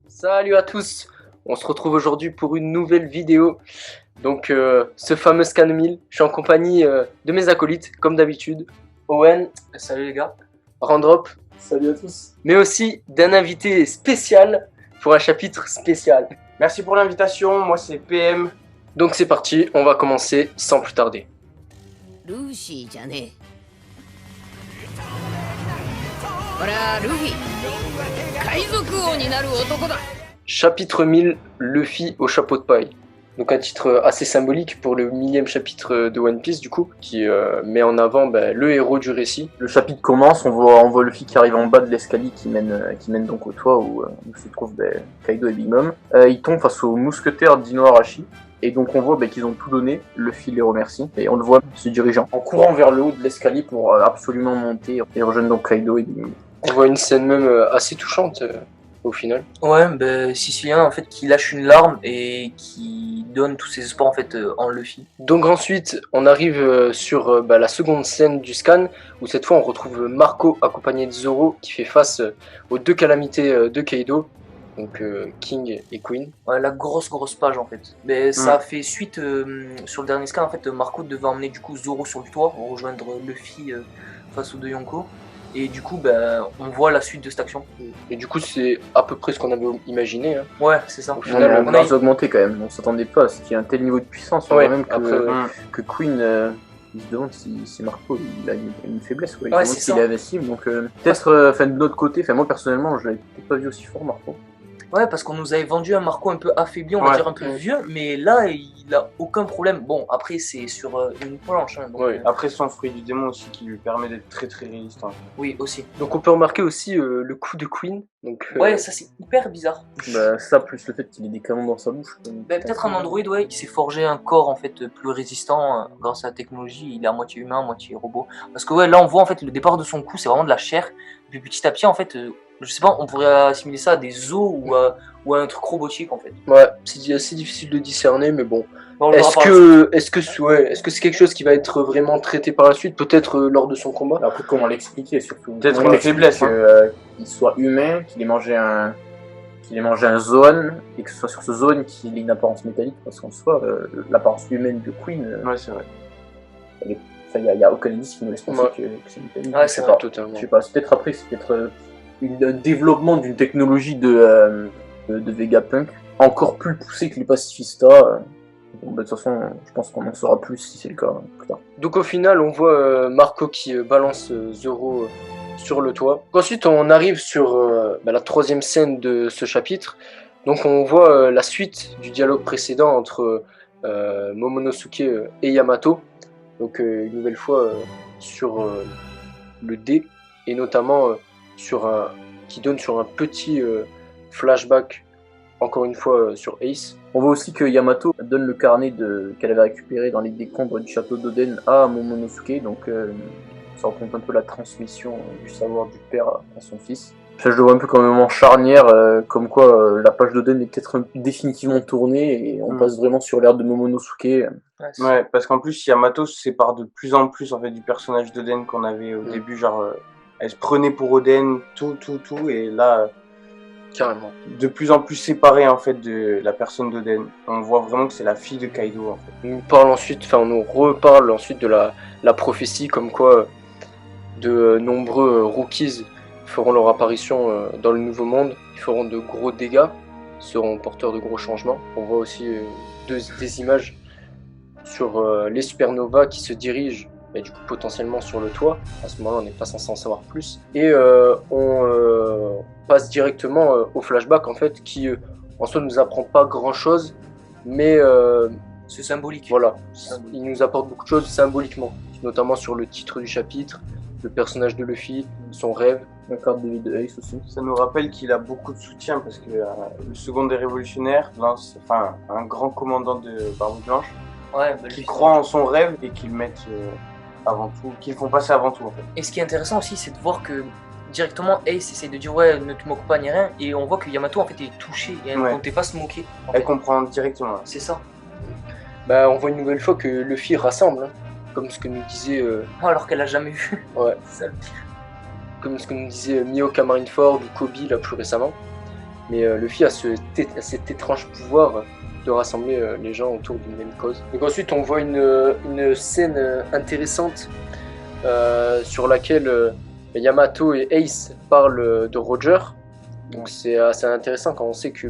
Salut à tous, on se retrouve aujourd'hui pour une nouvelle vidéo. Donc ce fameux Scan 1000, je suis en compagnie de mes acolytes comme d'habitude. Owen, salut les gars. Randrop, salut à tous. Mais aussi d'un invité spécial pour un chapitre spécial. Merci pour l'invitation, moi c'est PM. Donc c'est parti, on va commencer sans plus tarder. Luffy じゃねえ。これはルフィ、海賊王になる男だ。 Chapitre 1000, Luffy au chapeau de paille. Donc un titre assez symbolique pour le 1000e chapitre de One Piece du coup, qui met en avant le héros du récit. Le chapitre commence, on voit Luffy qui arrive en bas de l'escalier qui mène donc au toit où se trouvent Kaido et Big Mom. Il tombe face aux mousquetaires d'Ino Arashi. Et donc on voit qu'ils ont tout donné, Luffy les remercie, et on le voit se dirigeant en courant vers le haut de l'escalier pour absolument monter et rejoindre donc Kaido et Big Mom. On voit une scène même assez touchante au final. Ouais, Sicilien en fait qui lâche une larme et qui donne tous ses espoirs en fait en Luffy. Donc ensuite on arrive sur la seconde scène du scan où cette fois on retrouve Marco accompagné de Zoro qui fait face aux deux calamités de Kaido. Donc King et Queen. Ouais, la grosse page en fait. Mais ça fait suite sur le dernier scan en fait Marco devait emmener du coup Zoro sur le toit pour rejoindre Luffy face aux deux Yonko. Et du coup on voit la suite de cette action. Et du coup c'est à peu près ce qu'on avait imaginé. Hein. Ouais c'est ça. Au final on a augmenté quand même, on s'attendait pas à ce qu'il y ait un tel niveau de puissance. On voit même que Queen... il se demande si Marco il a une faiblesse, quoi. Il se demande s'il est invincible, donc peut-être de notre côté, moi personnellement je l'avais peut-être pas vu aussi fort Marco. Ouais, parce qu'on nous avait vendu un Marco un peu affaibli, on va dire un peu vieux, mais là il a aucun problème. Bon, après c'est sur une planche. Hein, donc, Après son fruit du démon aussi qui lui permet d'être très résistant. Oui, aussi. Donc on peut remarquer aussi le coup de Queen. Donc, ouais, ça c'est hyper bizarre. Ça plus le fait qu'il ait des canons dans sa bouche. Peut-être un androïde, ouais, qui s'est forgé un corps en fait plus résistant grâce à la technologie. Il est à moitié humain, à moitié robot. Parce que ouais, là on voit en fait le départ de son cou, c'est vraiment de la chair. Et puis petit à petit en fait, je sais pas, on pourrait assimiler ça à des os ou à un truc robotique en fait. Ouais, c'est assez difficile de discerner, mais bon. Est-ce que c'est quelque chose qui va être vraiment traité par la suite, peut-être lors de son combat? Après, comment l'expliquer surtout? Peut-être une faiblesse. Qu'il soit humain, qu'il ait mangé un zone, et que ce soit sur ce zone qu'il ait une apparence métallique, parce qu'en soi, l'apparence humaine de Queen, ouais, c'est vrai. Il n'y a aucun indice qui nous laisse penser que c'est métallique. Ouais, c'est pas. Totalement. Je sais pas, c'est peut-être un développement d'une technologie de Vegapunk encore plus poussée que les Pacifista. Bon, de toute façon, je pense qu'on en saura plus si c'est le cas plus tard. Donc au final, on voit Marco qui balance Zoro sur le toit. Ensuite, on arrive sur la troisième scène de ce chapitre. Donc on voit la suite du dialogue précédent entre Momonosuke et Yamato. Donc une nouvelle fois sur le dé et notamment qui donne sur un petit flashback encore une fois sur Ace. On voit aussi que Yamato donne le carnet qu'elle avait récupéré dans les décombres du château d'Oden à Momonosuke, donc ça raconte un peu la transmission du savoir du père à son fils. Ça, je le vois un peu comme un moment charnière, comme quoi la page d'Oden est peut-être définitivement tournée et on passe vraiment sur l'ère de Momonosuke. Ouais, parce qu'en plus Yamato se sépare de plus en plus en fait du personnage d'Oden qu'on avait au début, genre elle se prenait pour Oden, tout, et là carrément de plus en plus séparée en fait de la personne d'Oden. On voit vraiment que c'est la fille de Kaido en fait. On nous reparle ensuite de la prophétie comme quoi de nombreux rookies feront leur apparition dans le nouveau monde, ils feront de gros dégâts, seront porteurs de gros changements. On voit aussi des images sur les supernovas qui se dirigent du coup potentiellement sur le toit. À ce moment-là, on n'est pas censé en savoir plus. Et on passe directement au flashback en fait, qui en soi ne nous apprend pas grand-chose, mais C'est symbolique. Voilà, Symbolique. il nous apporte beaucoup de choses symboliquement, notamment sur le titre du chapitre, le personnage de Luffy, son rêve. La carte de vie de Ace aussi. Ça nous rappelle qu'il a beaucoup de soutien parce que le second des révolutionnaires lance, enfin, un grand commandant de Barbe Blanche Ouais, bah, qui lui, croit en son rêve et qui le mettent avant tout, qu'ils font passer avant tout en fait. Et ce qui est intéressant aussi, c'est de voir que directement Ace essaie de dire ouais, ne te moque pas ni rien, et on voit que Yamato en fait est touché et elle ne Ouais. comptait pas se moquer. En Elle fait. comprend directement. C'est ça. Bah, on voit une nouvelle fois que Luffy rassemble, hein, comme ce que nous disait, Alors qu'elle a jamais vu. ouais, C'est ça le pire. comme ce que nous disait Mioka Marineford ou Kobe là plus récemment. Mais Luffy a cet étrange pouvoir de rassembler les gens autour d'une même cause. Donc ensuite on voit une scène intéressante sur laquelle Yamato et Ace parlent de Roger. Donc c'est assez intéressant quand on sait que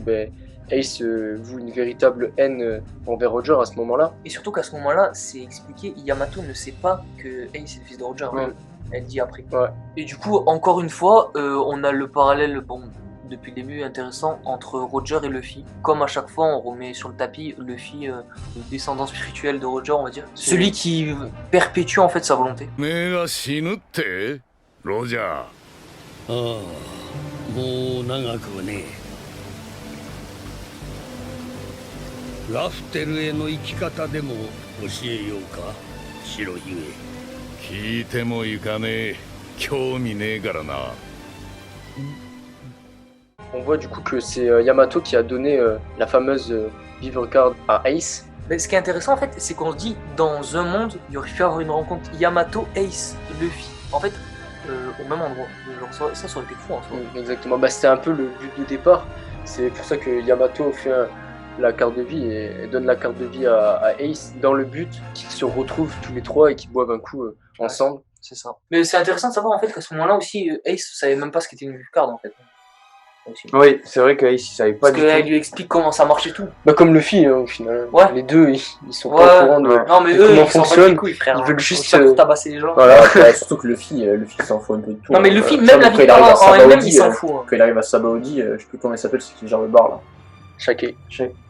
Ace voue une véritable haine envers Roger à ce moment-là. Et surtout qu'à ce moment-là, c'est expliqué, Yamato ne sait pas que Ace est le fils de Roger. Ouais. Elle dit après. Ouais. Et du coup, encore une fois, on a le parallèle, bon, depuis le début intéressant, entre Roger et Luffy. Comme à chaque fois, on remet sur le tapis Luffy, le descendant spirituel de Roger, on va dire. Celui qui perpétue en fait sa volonté. 目が死ぬってロジャー。ああ、もう長くはねえ。ラフテルへの生き方でも教えようか、白ひげ。聞いてもいかねえ。興味ねえからな。 On voit du coup que c'est Yamato qui a donné la fameuse Beaver Card à Ace. Mais ce qui est intéressant en fait, c'est qu'on se dit dans un monde, il aurait pu avoir une rencontre Yamato, Ace, Luffy. En fait, au même endroit. Genre, ça aurait été fou en soi. Exactement, c'était un peu le but de départ. C'est pour ça que Yamato fait la carte de vie et donne la carte de vie à Ace dans le but qu'ils se retrouvent tous les trois et qu'ils boivent un coup ensemble. C'est ça. Mais c'est intéressant de savoir en fait qu'à ce moment-là aussi, Ace savait même pas ce qu'était une vue card en fait. Aussi. Oui, c'est vrai qu'Ace il savait pas Parce du qu'elle tout. lui explique comment ça marche et tout. Bah comme Luffy au final. Ouais. Les deux ils sont Ouais. pas au courant de Non mais de eux, comment ils s'en battent fonctionne. les couilles, frère. Ils veulent On juste, sait pas pour tabasser les gens. Voilà. Ouais, surtout que Luffy s'en fout un peu de tout. Non mais Luffy, Ça, même la quand il victoire arrive à en elle-même, Sabaody, il s'en fout. Hein. Quand il arrive à Sabaody, je sais plus comment il s'appelle, c'est qui gère le bar là. Shake.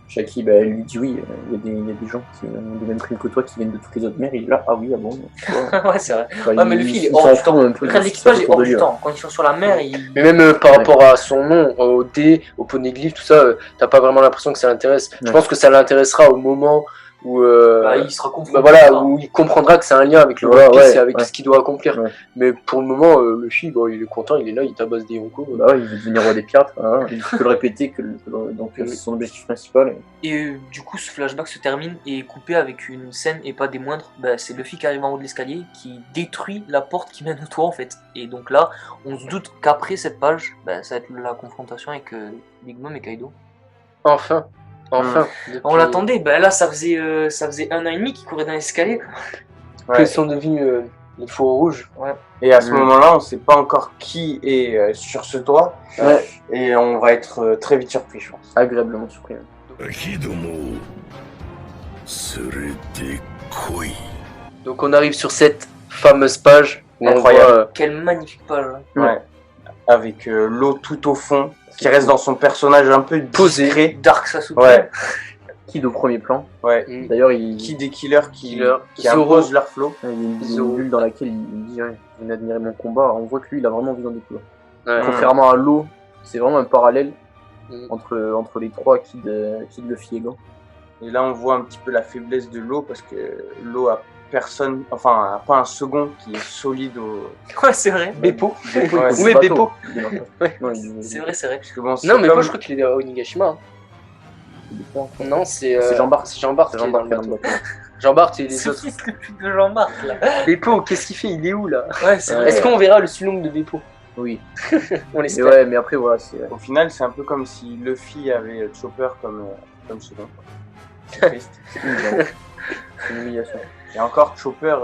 Shaki, bah, elle lui dit oui, il y a des gens qui ont les mêmes crimes que toi qui viennent de toutes les autres mers. Il est là, ah oui, ah bon. Tu vois. Ouais, c'est vrai. Enfin, Ouais, mais Luffy, il est s'en hors du fout temps. un peu Le de reste de ce qui se passe l'équipage est autour hors de du lui, temps. Quand ils sont sur la mer, ils... Mais même par rapport à son nom, au dé, au poneglyphe, tout ça, t'as pas vraiment l'impression que ça l'intéresse. Je Ouais. pense que ça l'intéressera au moment où, bah, il sera confronté. bah voilà, à ça. où il comprendra que c'est un lien avec le Ouais, One Piece ouais, et avec ouais. ce qu'il doit accomplir. Ouais. Mais pour le moment, Luffy, bon, il est content, il est là, il tabasse des Yonko. Bah ouais, il veut devenir roi des pirates, hein. Il peut le répéter, donc c'est son objectif principal. Et du coup, ce flashback se termine et est coupé avec une scène, et pas des moindres. Bah, c'est Luffy qui arrive en haut de l'escalier, qui détruit la porte qui mène au toit en fait. Et donc là, on se doute qu'après cette page, bah, ça va être la confrontation avec Big Mom et Kaido. Enfin. Depuis On l'attendait, bah là ça faisait 1 an et demi qu'il courait dans l'escalier. que Ouais. sont devenus les fourreaux rouges. Et à ce moment-là, on sait pas encore qui est sur ce toit. Ouais. Et on va être très vite surpris, je pense. Agréablement surpris. ヒドも連れてこい。 Donc on arrive sur cette fameuse page où on Incroyable. voit Quelle magnifique page. Hein. Ouais. Avec l'eau tout au fond, qui reste dans son personnage un peu Posé. discret. Dark Sasuke. Ouais. Kid au premier plan. Ouais. D'ailleurs, il Qui des killers qui Zoro. imposent leur flow. il y a une Zoro. bulle dans laquelle il dit ouais, vous venez admirer mon combat. Alors, on voit que lui, il a vraiment envie d'en découvrir. Ouais. Contrairement à l'eau, c'est vraiment un parallèle Mm. entre les trois Kid, Luffy et Gon. Et là, on voit un petit peu la faiblesse de l'eau parce que l'eau a personne, enfin, a pas un second qui est solide au. Ouais, c'est vrai. Beppo. Ouais, Où est Beppo? Ouais. Non, C'est vrai, c'est vrai. Parce que bon, c'est Non, mais comme- moi je crois qu'il est à Onigashima. Hein. Non, c'est C'est Jean-Bart. C'est Jean-Bart qui est dans le bateau. Jean-Bart et les C'est autres. le plus de Jean-Marc là. Beppo, qu'est-ce qu'il fait? Il est où là? Ouais, c'est vrai. Est-ce qu'on verra le Sulong de Beppo? Oui. On Mais l'espère. ouais, mais après, voilà, c'est. Au final, c'est un peu comme si Luffy avait Chopper comme second. C'est triste. C'est humiliant. C'est une humiliation. Et encore, Chopper,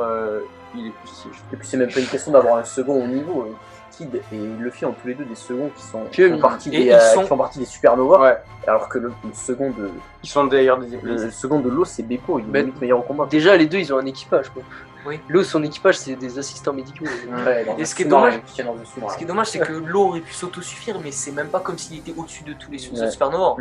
il est plus stylé. Et puis, c'est même pas une question d'avoir un second au niveau. Kid et Luffy ont tous les deux des seconds qui font Pionniers. partie Et des, ils sont- qui font partie des supernovas. Ouais. Alors que le second de Ils sont d'ailleurs des églises. le second de l'eau, c'est Beppo. Il est Mais- limite meilleur au combat. Déjà, les deux ils ont un équipage quoi. Oui. L'eau, son équipage, c'est des assistants médicaux. Ouais, dans Et un ce qui est sous-marin, dommage- il tient dans un sous-marin. Ce qui est dommage, c'est que l'eau aurait pu s'autosuffire, mais c'est même pas comme s'il était au-dessus de tous les Ouais. supernovas.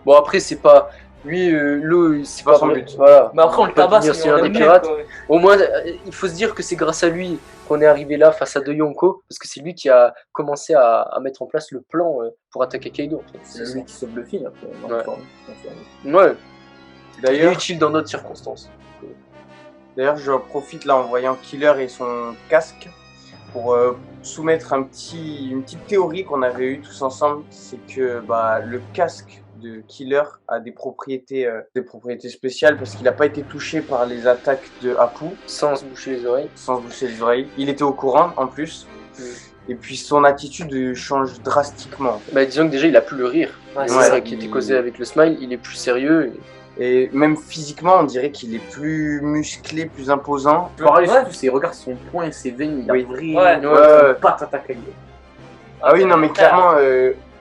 Bon, après, c'est pas Lui, l'eau, c'est pas pas son vrai. but. Voilà. Mais après, on le peut pas tabasse, devenir mais Seigneur on des aime pirates. quoi. Au moins, il faut se dire que c'est grâce à lui qu'on est arrivé là face à De Yonko, parce que c'est lui qui a commencé à mettre en place le plan pour attaquer Kaido. En fait. C'est lui qui sauve Luffy après. dans Ouais. l'histoire. Ouais, il est D'ailleurs, utile dans d'autres circonstances. je profite là en voyant Killer et son casque pour soumettre une petite théorie qu'on avait eue tous ensemble. C'est que le casque de Killer a des propriétés spéciales parce qu'il n'a pas été touché par les attaques de Apu Sans se boucher les oreilles. sans se boucher les oreilles. Il était au courant en plus. Et puis son attitude change drastiquement. Bah, disons que déjà, il a plus le rire. Ouais, C'est ouais, ça qui était causé avec le smile. Il est plus sérieux. Et même physiquement, on dirait qu'il est plus musclé, plus imposant. Pareil, Ouais. surtout ses regards, son poing, ses veines, il Oui. arrive Ouais. vraiment Ouais. pas t'attaquer. Ah oui, non, mais clairement,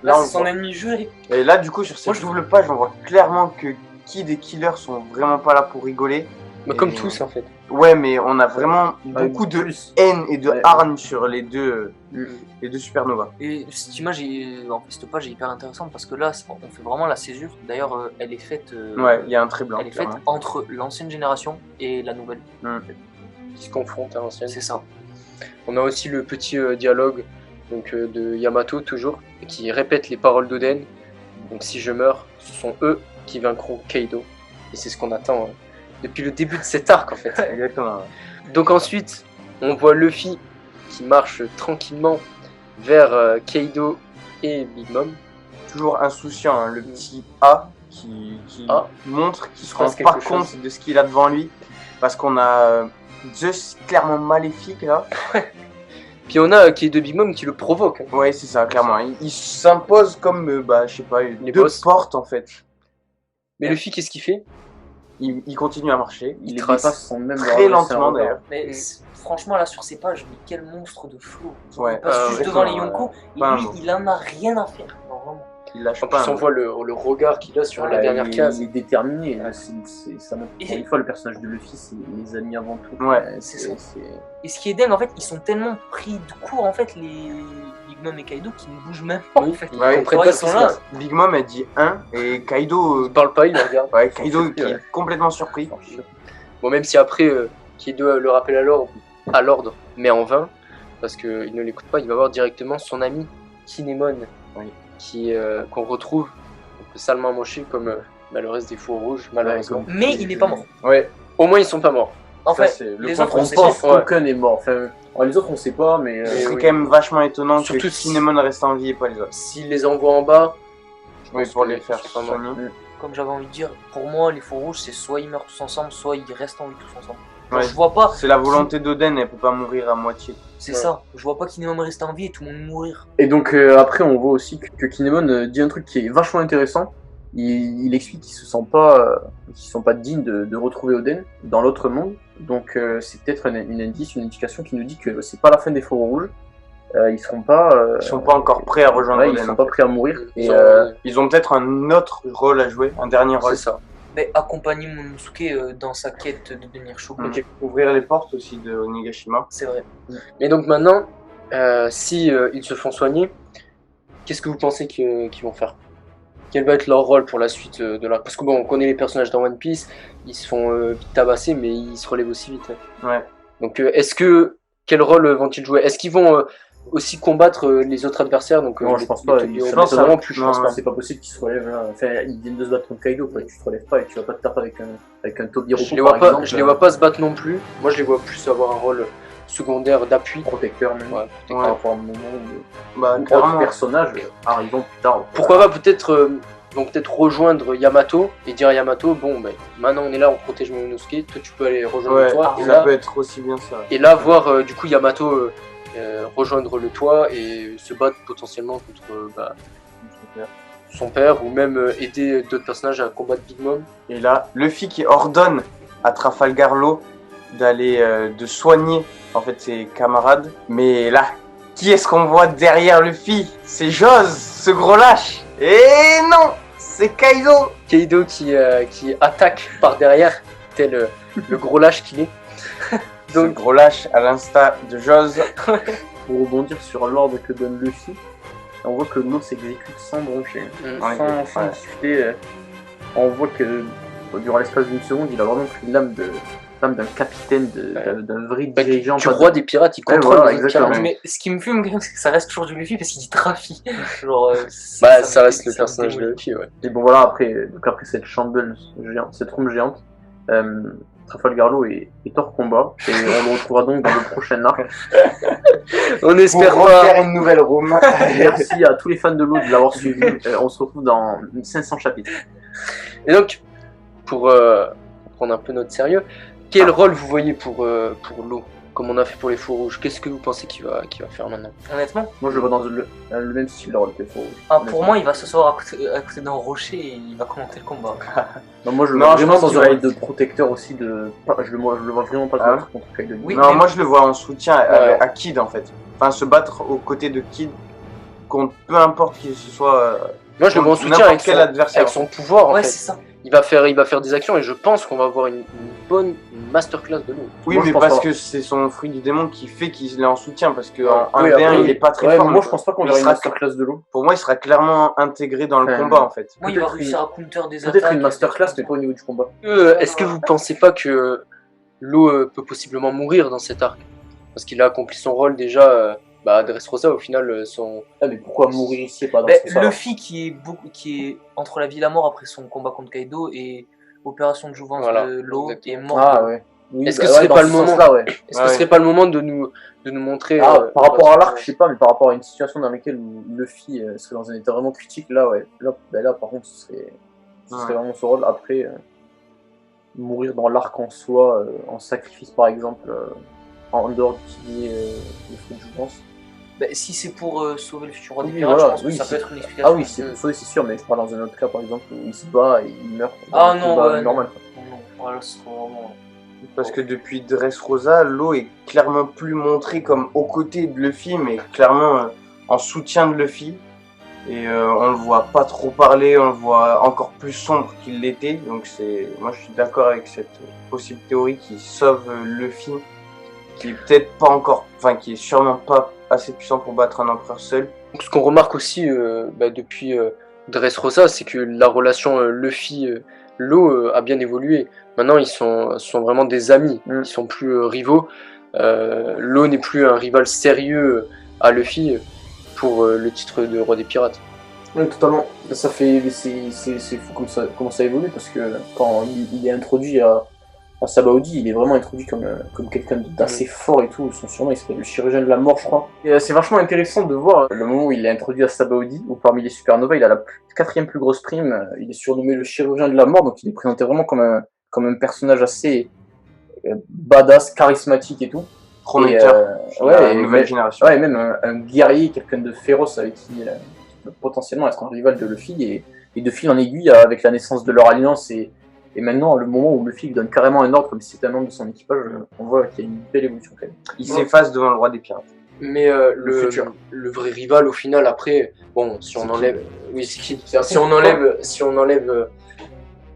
Là, on c'est son voit- ennemi juré. Et là, du coup, sur cette Moi, je- double page, on voit clairement que Kid et Killer sont vraiment pas là pour rigoler. Mais Et- comme tous, en fait. Ouais, mais on a vraiment beaucoup de haine et de Ouais. hargne sur les deux supernovas. Et cette image, en fait, cette page est hyper intéressante parce que là, on fait vraiment la césure. D'ailleurs, elle est faite. Ouais, il y a un trait blanc. Elle est faite clairement. entre l'ancienne génération et la nouvelle. Qui se confrontent à l'ancienne. C'est ça. On a aussi le petit dialogue donc, de Yamato, toujours, qui répète les paroles d'Oden. Donc, si je meurs, ce sont eux qui vaincront Kaido. Et c'est ce qu'on attend depuis le début de cet arc, en fait. Exactement. Ouais. Donc, ensuite, on voit Luffy qui marche tranquillement vers Kaido et Big Mom. Toujours insouciant, hein, le petit A qui A. montre qu'il se Il se rend passe pas quelque compte chose. de ce qu'il a devant lui. Parce qu'on a Zeus clairement maléfique là. Puis on a Kaido et Big Mom qui le provoquent. hein. Ouais, c'est ça, clairement. Il s'impose comme, je sais pas, Les deux boss. portes en fait. Mais Luffy, qu'est-ce qu'il fait? Il continue à marcher. Il Il les trace dépasse sans même Très leur laisser un lentement regard. d'ailleurs. Mais franchement, là, sur ces pages, mais quel monstre de flow. Ouais. Il passe juste exactement, devant les Yonko et Pas un lui, mot. il en a rien à faire. Non, vraiment. Il lâche En pas. plus, on hein. voit le regard qu'il a sur la Ouais, dernière il, case. il est déterminé. Ça montre Et- encore une fois le personnage de Luffy, c'est les amis avant tout. Ouais, c'est ça. Et ce qui est dingue, en fait, ils sont tellement pris de court, en fait, les Big Mom et Kaido, qu'ils ne bougent même pas, Oui, en fait. ils Ouais, comprennent ouais, pas ils ce qui sont se là. passe. Big Mom a dit 1 et Kaido, Il parle pas, il le regarde. ouais, Kaido qui Ouais. est complètement surpris. Bon, même si après, Kaido le rappelle à l'ordre, mais en vain, parce qu'il ne l'écoute pas, il va voir directement son ami Kinemon, Oui. qu'on retrouve salement amoché comme le reste des fours rouges, malheureusement. Mais il n'est pas mort. Ouais, Au moins, ils sont pas morts. En ça, fait, c'est le les point autres, on On sait pense pas. qu'aucun est mort. Enfin, les autres, on sait pas, mais. c'est oui. quand même vachement étonnant Surtout que si- Kinemon reste en vie et pas les autres. S'ils les envoient en bas, Oui, pense pour que les ils faire sont pas morts. soigner. Comme j'avais envie de dire, pour moi, les faux rouges, c'est soit ils meurent tous ensemble, soit ils restent en vie tous ensemble. Genre, Ouais. je vois pas, C'est la volonté d'Oden, elle peut pas mourir à moitié. c'est Ouais. ça, je vois pas Kinemon rester en vie et tout le monde mourir. Et donc après, on voit aussi que Kinemon dit un truc qui est vachement intéressant. Il explique qu'ils se sentent pas dignes de retrouver Oden dans l'autre monde. Donc c'est peut-être une indication qui nous dit que c'est pas la fin des Fauves Rouges. Ils seront pas. Ils sont pas encore prêts à rejoindre ouais, ils Oden. sont pas prêts à mourir. Et Ils ont peut-être un autre rôle à jouer, un dernier rôle. c'est ça. Mais accompagner Momonosuke dans sa quête de devenir Shogun, Ok. Ouvrir les portes aussi de Onigashima. c'est vrai. Mais donc maintenant, si ils se font soigner, qu'est-ce que vous pensez qu'ils vont faire? Quel va être leur rôle pour la suite de la... Parce que bon, on connaît les personnages dans One Piece, ils se font vite tabasser, mais ils se relèvent aussi vite. hein. Ouais. Donc quel rôle vont-ils jouer? Est-ce qu'ils vont aussi combattre les autres adversaires? Donc, non, je pense pas. les Je Tokyo, pense vraiment plus, je non, pense ouais. pas. c'est pas possible qu'ils se relèvent là. Enfin, ils viennent de se battre contre Kaido, quoi. Tu te relèves pas et tu vas pas te taper avec un Tobiroko. Je les vois par pas, exemple, je les vois pas se battre non plus. Moi, je les vois plus avoir un rôle secondaire d'appui. protecteur même. Ouais. Par Ouais. rapport à un moment où Bah, d'autres clairement. personnages arrivant plus tard. Pourquoi pas peut-être ils vont peut-être rejoindre Yamato et dire à Yamato, bon ben maintenant on est là, on protège Momonosuke, toi tu peux aller rejoindre Ouais, le toit. ça peut être aussi bien ça. Et là voir du coup Yamato rejoindre le toit et se battre potentiellement contre son père ou même aider d'autres personnages à combattre Big Mom. Et là, Luffy qui ordonne à Trafalgar Law d'aller de soigner en fait ses camarades. Mais là, qui est-ce qu'on voit derrière Luffy? C'est Joz, ce gros lâche. Et non, c'est Kaido. Kaido qui attaque par derrière, tel le gros lâche qu'il est. Donc gros lâche à l'insta de Joz. Pour rebondir sur l'ordre que donne Luffy, on voit que l'eau s'exécute sans broncher, Mm. Ouais, sans ouais. discuter. on voit que durant l'espace d'une seconde, il a vraiment pris l'âme d'un capitaine, d'un vrai dirigeant. Du roi des pirates, il contrôle voilà, les autres exactement. pirates. Mais ce qui me fume, quand même, c'est que ça reste toujours du Luffy parce qu'il dit Trafi. Genre, Bah, ça reste le me personnage de démolit. Luffy, ouais. Et bon voilà, après cette chandelle géante, cette trompe géante, Trafalgar Law est hors combat, et on le retrouvera donc dans le prochain arc. On espère Pour pas. refaire une nouvelle room. Merci à tous les fans de l'eau de l'avoir suivi, on se retrouve dans 500 chapitres. Et donc, pour prendre un peu notre sérieux, quel rôle vous voyez pour l'eau, comme on a fait pour les faux rouges? Qu'est-ce que vous pensez qu'il va faire maintenant? Honnêtement, Moi je le vois dans le même style de rôle que Faux. pour moi, il va s'asseoir à côté d'un rocher et il va commenter le combat. Non, moi je le Non, vois je vraiment pense dans qu'il un va rôle être- de protecteur aussi je le vois vraiment pas se Ah battre contre Kaido. Oui, Non, mais- moi je le vois en soutien Ouais. à Kid en fait. Enfin, se battre aux côtés de Kid contre peu importe qui ce soit. Moi, je le vois en soutien N'importe quel avec adversaire. son pouvoir, en Ouais, fait. c'est ça. Il va faire des actions et je pense qu'on va avoir une bonne masterclass de l'eau. Oui, Moi, je mais pense parce pas. que c'est son fruit du démon qui fait qu'il est en soutien. Parce que Ouais. en Oui, 1v1, après, il est pas très Ouais, fort. mais moi je pense pas qu'on Il verra une sera- masterclass de l'eau. Pour moi, il sera clairement intégré dans le Enfin, combat en fait. Moi, il va Peut-être réussir à counter des attaques. Peut-être une masterclass, mais pas au niveau du combat. Est-ce que vous pensez pas que l'eau peut possiblement mourir dans cet arc? Parce qu'il a accompli son rôle déjà. Dressrosa, au final, son. Ah, mais pourquoi mourir ici et pas dans Ben, ce sens Luffy qui est entre la vie et la mort après son combat contre Kaido et opération de jouvence Voilà, de l'eau exactement. est mort. Ah ouais. Oui, Est-ce bah que ce serait dans pas ce le moment sens-là, ouais. Est-ce que Ouais. ce serait pas le moment de nous montrer. Par rapport à l'arc, je sais pas, mais par rapport à une situation dans laquelle Luffy serait dans un état vraiment critique, là, ouais. Là par contre, ce serait Ouais. vraiment son rôle. Après, mourir dans l'arc en soi, en sacrifice par exemple, en dehors d'utiliser le fruit de jouvence. Ben, si c'est pour sauver le futur roi des Oui, pirates, voilà, je pense que oui, ça c'est- peut être une explication. Ah oui, c'est sûr, mais je parle dans un autre cas par exemple où il se bat et il meurt. Ah Dans un non, combat ouais, normal. Non, voilà, ce serait vraiment. Parce que depuis Dressrosa, l'eau est clairement plus montrée comme aux côtés de Luffy, mais clairement en soutien de Luffy. Et on le voit pas trop parler, on le voit encore plus sombre qu'il l'était. Donc moi je suis d'accord avec cette possible théorie qui sauve Luffy, qui est peut-être pas encore, enfin qui est sûrement pas assez puissant pour battre un empereur seul. Donc, ce qu'on remarque aussi depuis Dressrosa, c'est que la relation Luffy-Law a bien évolué. Maintenant, ils sont vraiment des amis. Ils sont plus rivaux. Law n'est plus un rival sérieux à Luffy pour le titre de roi des pirates. Oui, totalement. C'est fou comment ça évolue parce que quand il est introduit à Sabaody, il est vraiment introduit comme quelqu'un d'assez fort et tout. Son surnom, il s'appelle le chirurgien de la mort, je crois. Et c'est vachement intéressant de voir le moment où il est introduit à Sabaody, où parmi les supernovas, il a la quatrième plus grosse prime. Il est surnommé le chirurgien de la mort, donc il est présenté vraiment comme un personnage assez badass, charismatique et tout. Prometteur. Ouais, une nouvelle génération. Ouais, même un guerrier, quelqu'un de féroce avec qui peut potentiellement être un rival de Luffy. Et de fil en aiguille, avec la naissance de leur alliance et maintenant, le moment où Luffy lui donne carrément un ordre comme si c'était un membre de son équipage, on voit qu'il y a une belle évolution quand même. Il s'efface devant le roi des pirates. Mais futur. le vrai rival, au final, après, bon, si on C'est enlève. qui Oui, c'est qui C'est Si on enlève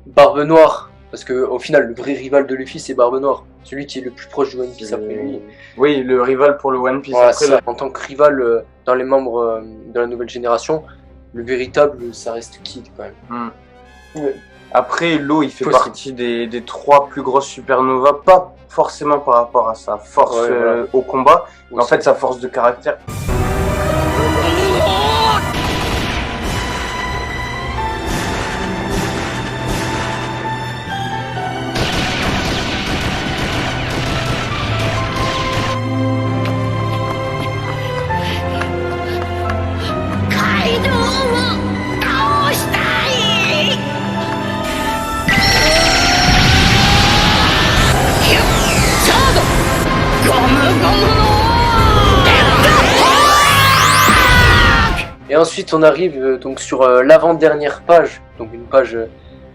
Barbe Noire, parce que au final, le vrai rival de Luffy, c'est Barbe Noire. Celui qui est le plus proche de One Piece après lui. Oui, le rival pour le One Piece. Voilà, Après, ça, en tant que rival dans les membres de la nouvelle génération, le véritable, ça reste Kid quand même. Après, l'eau, il fait Possible. partie des 3 plus grosses supernovas, pas forcément par rapport à sa force Ouais, voilà. au combat, mais en Aussi. fait sa force de caractère. Et ensuite, on arrive donc sur l'avant-dernière page, donc une page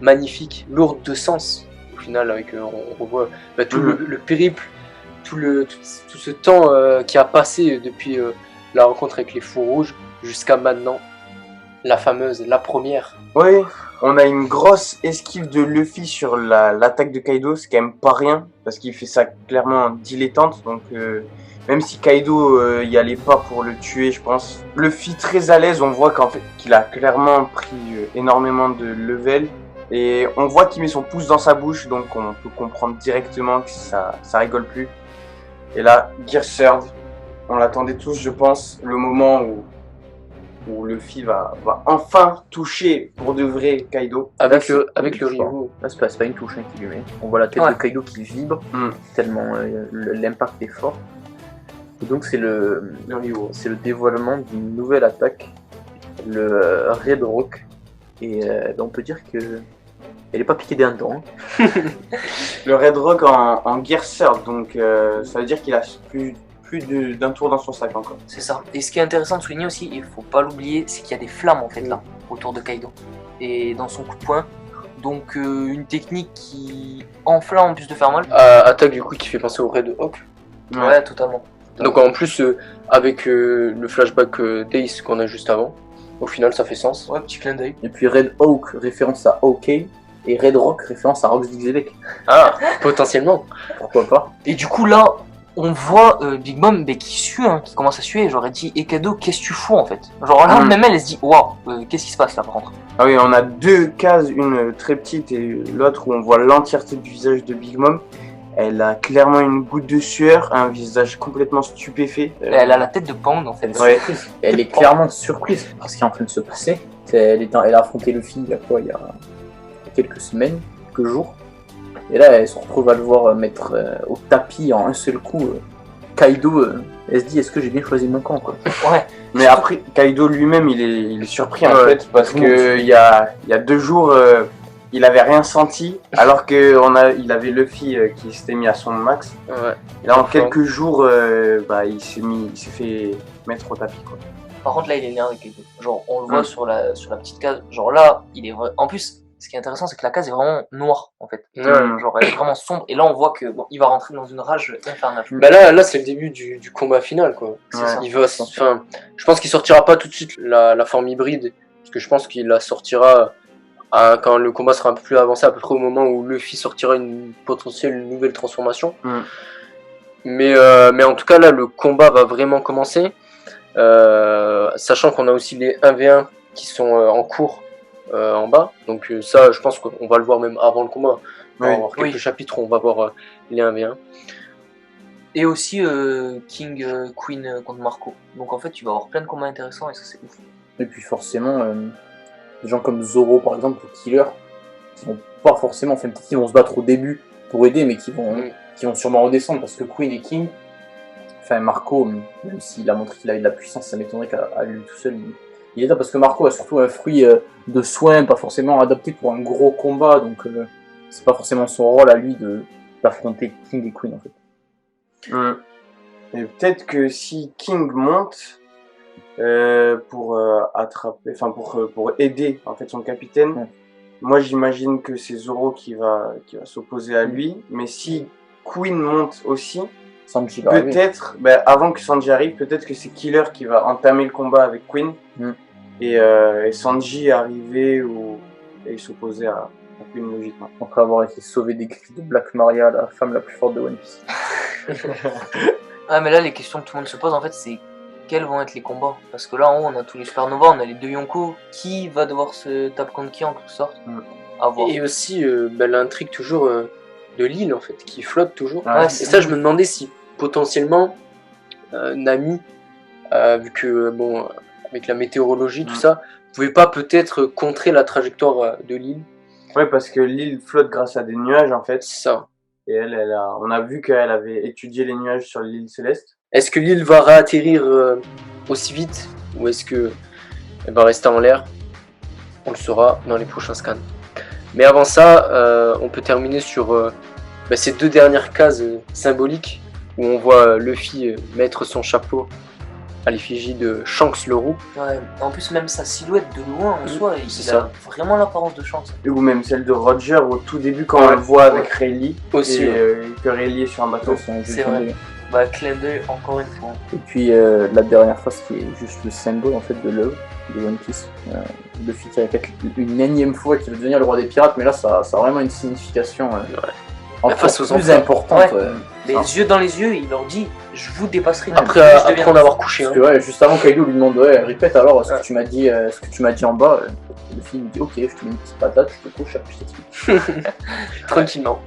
magnifique, lourde de sens. Au final, avec on revoit tout le périple, tout ce temps qui a passé depuis la rencontre avec les Fous Rouges jusqu'à maintenant, la fameuse, la première. Oui, on a une grosse esquive de Luffy sur l'attaque de Kaido, c'est quand même pas rien, parce qu'il fait ça clairement en dilettante, donc même si Kaido y allait pas pour le tuer, je pense. Luffy très à l'aise, on voit qu'en fait qu'il a clairement pris énormément de level, Et on voit qu'il met son pouce dans sa bouche, donc on peut comprendre directement que ça rigole plus. Et là, Gear Third, on l'attendait tous, je pense, le moment où Luffy va enfin toucher pour de vrai Kaido. Avec le Je sais pas. Ryu. Là, c'est pas une touche hein, qui lui met. On voit la tête Ouais. de Kaido qui vibre, Mm. tellement l'impact est fort. Et donc, c'est le dévoilement d'une nouvelle attaque, le Red Rock. Et on peut dire que elle est pas piquée d'un dent. Hein. Le Red Rock en Gear Third, donc ça veut dire qu'il a plus d'un tour dans son sac encore. C'est ça. Et ce qui est intéressant de souligner aussi, il faut pas l'oublier, c'est qu'il y a des flammes en fait là, autour de Kaido. Et dans son coup de poing. Donc une technique qui enflamme en plus de faire mal. Attaque du coup qui fait penser au Red Hawk. Ouais, totalement. Donc en plus, avec le flashback d'Ace qu'on a juste avant, au final ça fait sens. Ouais, petit clin d'œil. Et puis Red Hawk, référence à Hawkeye. Et Red Rock, référence à Rox Dixelec. Ah, potentiellement. Pourquoi pas? Et du coup là, on voit Big Mom qui sue, hein, qui commence à suer. J'aurais dit, et Kaido, qu'est-ce que tu fous en fait? Genre là, même elle se dit, waouh, qu'est-ce qui se passe là par contre? Ah oui, on a deux cases, une très petite et l'autre où on voit l'entièreté du visage de Big Mom. Elle a clairement une goutte de sueur, un visage complètement stupéfait. Elle a la tête de Pound en fait. Ouais. Elle est clairement surprise par ce qui est en train de se passer. Elle a affronté Luffy il y a quelques semaines, quelques jours. Et là, elle se retrouve à le voir mettre au tapis en un seul coup Kaido. Elle se dit, est-ce que j'ai bien choisi mon camp quoi. Ouais. Mais après, Kaido lui-même, il est surpris en Ouais. fait, parce que il y a 2 jours, il avait rien senti, alors que il avait Luffy qui s'était mis à son max. Ouais. Et là, en Enfin. quelques jours, il s'est fait mettre au tapis quoi. Par contre là, il est énervé Kaido. Genre on le voit sur la petite case. Genre là, il est en plus. Ce qui est intéressant, c'est que la case est vraiment noire en fait. Ouais. Genre elle est vraiment sombre. Et là, on voit que il va rentrer dans une rage infernale. Bah là c'est le début du combat final quoi. C'est Ouais. ça. Il va, enfin, je pense qu'il sortira pas tout de suite la forme hybride, parce que je pense qu'il la sortira quand le combat sera un peu plus avancé, à peu près au moment où Luffy sortira une potentielle nouvelle transformation. Mais en tout cas là, le combat va vraiment commencer, sachant qu'on a aussi les 1v1 qui sont en cours en bas. Donc ça, je pense qu'on va le voir même avant le combat. On va avoir quelques chapitres où on va voir les 1v1. Et aussi King Queen contre Marco. Donc en fait, tu vas avoir plein de combats intéressants et ça c'est ouf. Et puis forcément, des gens comme Zoro par exemple, ou Killer, qui vont pas forcément, enfin peut-être qu'ils vont se battre au début pour aider, mais qui vont sûrement redescendre parce que Queen et King, enfin Marco, même s'il a montré qu'il avait de la puissance, ça m'étonnerait qu'à lui tout seul il est là, parce que Marco a surtout un fruit de soin, pas forcément adapté pour un gros combat, donc c'est pas forcément son rôle à lui d'affronter King et Queen en fait. Et peut-être que si King monte pour attraper, enfin pour aider en fait son capitaine, moi j'imagine que c'est Zoro qui va s'opposer à lui. Mais si Queen monte aussi, Sanji va arriver. peut-être, avant que Sanji arrive, peut-être que c'est Killer qui va entamer le combat avec Queen et Sanji arriver et s'opposer à Queen logiquement. Après avoir été sauvé des griffes de Black Maria, la femme la plus forte de One Piece. Ah mais là, les questions que tout le monde se pose en fait, c'est quels vont être les combats? Parce que là en haut, on a tous les Supernova, on a les deux Yonko. Qui va devoir se taper contre qui en quelque sorte? À voir. Et aussi l'intrigue toujours de l'île en fait, qui flotte toujours. Ouais, Et ça, je me demandais si potentiellement Nami, vu que avec la météorologie, tout ça, pouvait pas peut-être contrer la trajectoire de l'île. Ouais, parce que l'île flotte grâce à des nuages en fait. C'est ça. Et on a vu qu'elle avait étudié les nuages sur l'île céleste. Est-ce que l'île va réatterrir aussi vite, ou est-ce que elle va rester en l'air? On le saura dans les prochains scans. Mais avant ça, on peut terminer sur ces deux dernières cases symboliques où on voit Luffy mettre son chapeau à l'effigie de Shanks le roux. Ouais, en plus, même sa silhouette de loin en soi, c'est il ça. a vraiment l'apparence de Shanks. Ou même celle de Roger au tout début quand on le voit avec Rayleigh. Aussi, Et que Rayleigh est sur un bateau. C'est vrai. Bah, clin d'œil encore une fois. Et puis la dernière phase qui est juste le symbole en fait de l'œuvre de One Piece. Luffy qui répète une énième fois qu'il veut devenir le roi des pirates, mais là ça a vraiment une signification encore face aux plus enfants. importante. Ouais. Les yeux dans les yeux, il leur dit je vous dépasserai. Après en avoir couché. Parce que ouais, juste avant, Kaido lui demande répète alors ce que tu m'as dit en bas. Le film dit ok, je te mets une petite patate, je te couche, puis je t'explique. Tranquillement.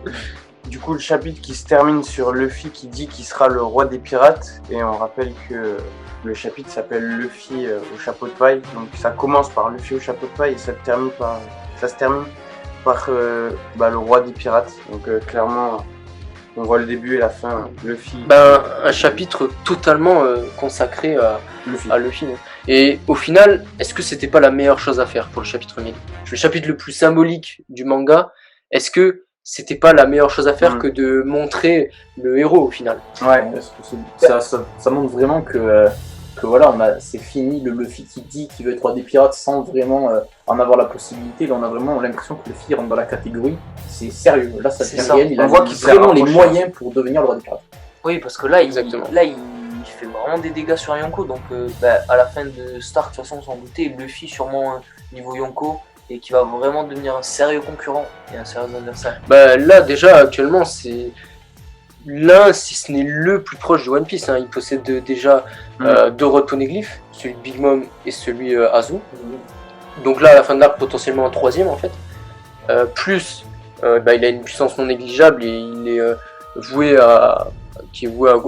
Du coup, le chapitre qui se termine sur Luffy qui dit qu'il sera le roi des pirates. Et on rappelle que le chapitre s'appelle Luffy au chapeau de paille. Donc ça commence par Luffy au chapeau de paille et ça se termine par le roi des pirates. Donc clairement, on voit le début et la fin. Luffy. Un chapitre totalement consacré à Luffy. Et au final, est-ce que c'était pas la meilleure chose à faire pour le chapitre 1000 ? Le chapitre le plus symbolique du manga, est-ce que c'était pas la meilleure chose à faire que de montrer le héros au final ? Ouais. Ça montre vraiment que voilà, c'est fini le Luffy qui dit qu'il veut être roi des pirates sans vraiment en avoir la possibilité. Là, on a vraiment l'impression que Luffy rentre dans la catégorie. C'est sérieux. Là, ça devient réel. Il a vraiment les moyens pour devenir le roi des pirates. Oui, parce que là, il fait vraiment des dégâts sur Yonko. Donc, à la fin de Stark, de toute façon, on s'en doutait, Luffy, sûrement niveau Yonko, et qui va vraiment devenir un sérieux concurrent et un sérieux adversaire. Là, déjà, actuellement, c'est l'un, si ce n'est le plus proche de One Piece. Il possède déjà 2 rois de poneglyphes, celui de Big Mom et celui Azu. Donc là, à la fin de l'arc, potentiellement un 3e en fait. Plus, il a une puissance non négligeable et il est voué à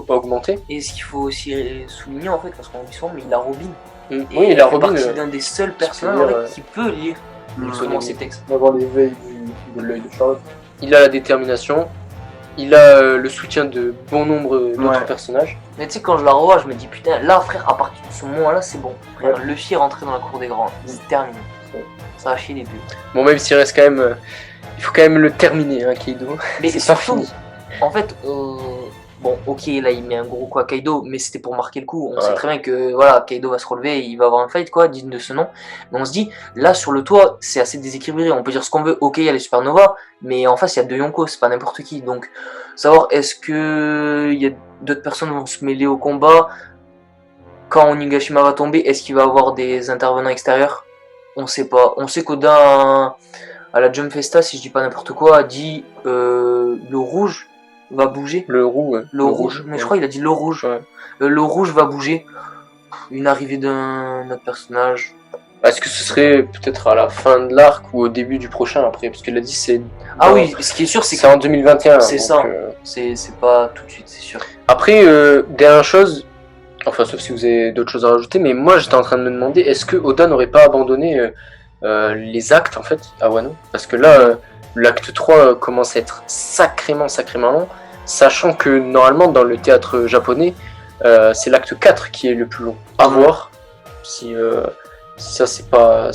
augmenter. Et ce qu'il faut aussi souligner en fait, parce qu'on lui semble, mais il a Robin. Oui, il a Robin. C'est l'un des seuls personnages qui peut lire justement ces textes. D'avoir les veilles de l'œil de Charlotte. Il a la détermination. Il a le soutien de bon nombre d'autres personnages. Mais tu sais, quand je la revois, je me dis putain, là frère, à partir de ce moment-là, c'est bon. Frère, Luffy est rentré dans la cour des grands. C'est terminé. Ça a chier les deux. Bon, même s'il reste quand même. Il faut quand même le terminer, Kaido. Mais c'est surtout, pas fini. En fait, bon, ok, là il met un gros coup à Kaido, mais c'était pour marquer le coup. On sait très bien que voilà, Kaido va se relever, il va avoir un fight, quoi, digne de ce nom. Mais on se dit, là sur le toit, c'est assez déséquilibré. On peut dire ce qu'on veut, ok, il y a les Supernova, mais en face il y a 2 Yonko, c'est pas n'importe qui. Donc, savoir est-ce que il y a d'autres personnes vont se mêler au combat quand Onigashima va tomber, est-ce qu'il va avoir des intervenants extérieurs? On sait pas. On sait qu'Oda à la Jump Festa, si je dis pas n'importe quoi, a dit le rouge va bouger. Le rouge. Mais je crois qu'il a dit le rouge. Ouais. Le rouge va bouger. Une arrivée d'un autre personnage. Est-ce que ce serait peut-être à la fin de l'arc ou au début du prochain après? Parce qu'il a dit c'est. Ah oui, ce qui est sûr, c'est en 2021. C'est ça. C'est pas tout de suite, c'est sûr. Après, dernière chose, enfin sauf si vous avez d'autres choses à rajouter, mais moi j'étais en train de me demander est-ce que Oda n'aurait pas abandonné les actes en fait à Wano? Parce que là, l'acte 3 commence à être sacrément long, sachant que normalement dans le théâtre japonais, c'est l'acte 4 qui est le plus long. À voir si ça c'est pas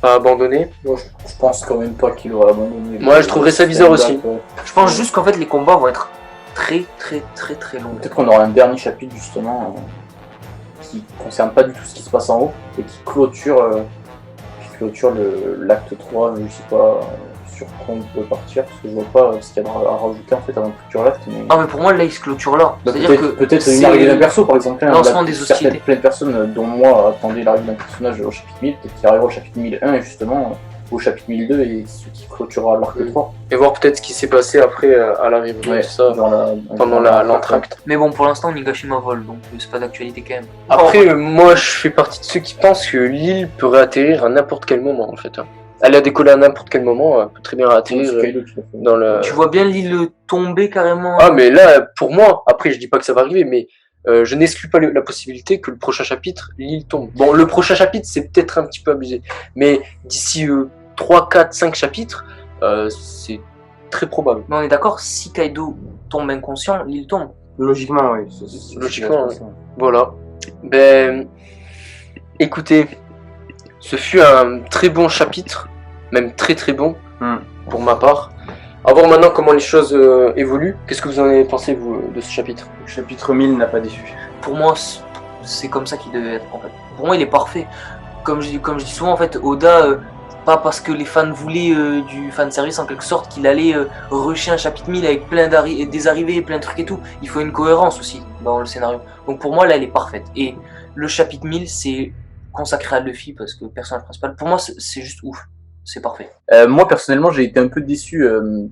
abandonné. Moi, je pense quand même pas qu'il aurait abandonné. Moi je trouverais ça bizarre aussi. Je pense juste qu'en fait les combats vont être très longs. Peut-être qu'on aura un dernier chapitre justement qui concerne pas du tout ce qui se passe en haut et qui clôture l'acte 3, je sais pas sur quoi on peut partir parce que je vois pas ce qu'il y a à rajouter en fait avant de clôturer l'acte. Mais... Ah mais pour moi là il se clôture là. C'est-à-dire que peut-être une arrivée d'un perso par exemple. Lancement des hostilités. Plein de personnes dont moi attendaient l'arrivée d'un personnage au chapitre 1000, peut-être qu'il arrivera au chapitre 1001 et justement au chapitre 1002 et ce qui clôturera l'arc 3. Et voir peut-être ce qui s'est passé après à l'arrivée de ça pendant l'entracte. Mais bon pour l'instant Onigashima vole donc c'est pas d'actualité quand même. Après moi je fais partie de ceux qui pensent que l'île peut réatterrir à n'importe quel moment en fait. Elle a décollé à n'importe quel moment, elle peut très bien réatterrir dans le... Tu vois bien l'île tomber carrément. Ah mais là pour moi, après je dis pas que ça va arriver mais je n'exclus pas la possibilité que le prochain chapitre, l'île tombe. Bon, le prochain chapitre, c'est peut-être un petit peu abusé. Mais d'ici 3, 4, 5 chapitres, c'est très probable. Mais on est d'accord, si Kaido tombe inconscient, l'île tombe. Logiquement, oui. Logiquement, oui. Voilà. Ben, écoutez, ce fut un très bon chapitre, même très bon, pour ma part. À voir maintenant comment les choses évoluent. Qu'est-ce que vous en avez pensé, vous, de ce chapitre? Le chapitre 1000 n'a pas déçu. Pour moi, c'est comme ça qu'il devait être, en fait. Pour moi, il est parfait. Comme je dis souvent, en fait, Oda, pas parce que les fans voulaient du fanservice, en quelque sorte, qu'il allait rusher un chapitre 1000 avec des arrivées, plein de trucs et tout. Il faut une cohérence aussi dans le scénario. Donc pour moi, là, elle est parfaite. Et le chapitre 1000, c'est consacré à Luffy, parce que le personnage principal, pour moi, c'est juste ouf. c'est parfait. Moi personnellement j'ai été un peu déçu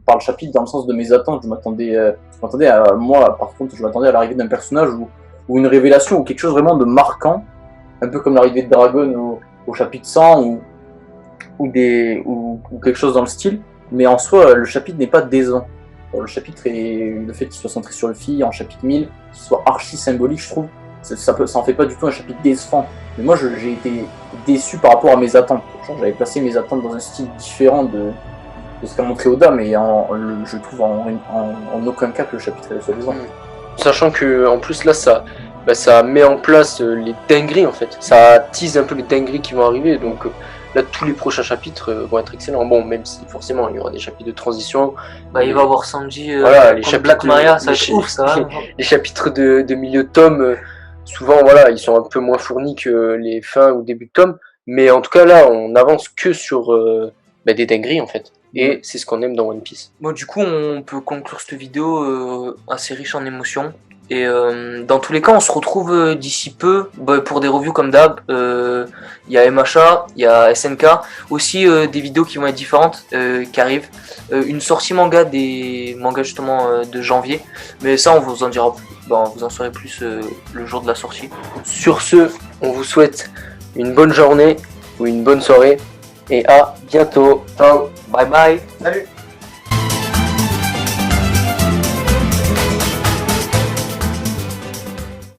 par le chapitre dans le sens de mes attentes. Je m'attendais à moi par contre je m'attendais à l'arrivée d'un personnage ou une révélation ou quelque chose vraiment de marquant, un peu comme l'arrivée de Dragon au chapitre 100 ou quelque chose dans le style. Mais en soi le chapitre n'est pas décevant. Le chapitre est le fait qu'il soit centré sur le fille en chapitre 1000, qu'il soit archi symbolique, je trouve. Ça en fait pas du tout un chapitre décevant. Mais moi j'ai été déçu par rapport à mes attentes. Genre, j'avais placé mes attentes dans un style différent de ce qu'a montré Oda, mais je trouve en aucun cas que le chapitre soit décevant. Sachant que en plus là ça met en place les dingueries en fait. Ça tease un peu les dingueries qui vont arriver. Donc là tous les prochains chapitres vont être excellents. Bon, même si forcément il y aura des chapitres de transition. Il va y avoir Sanji voilà, les contre chapitres, Black Maria, ça va être ouf ça. Les chapitres de milieu de tome, souvent voilà, ils sont un peu moins fournis que les fins ou début de tome. Mais en tout cas là on avance que sur des dingueries en fait. Et c'est ce qu'on aime dans One Piece. Bon, du coup, on peut conclure cette vidéo assez riche en émotions. Et dans tous les cas, on se retrouve d'ici peu pour des reviews comme d'hab. Il y a MHA, il y a SNK, aussi des vidéos qui vont être différentes qui arrivent. Une sortie manga des mangas justement de janvier. Mais ça, on vous en dira, vous en saurez plus le jour de la sortie. Sur ce, on vous souhaite une bonne journée ou une bonne soirée. Et à bientôt. Ciao. Bye bye. Salut.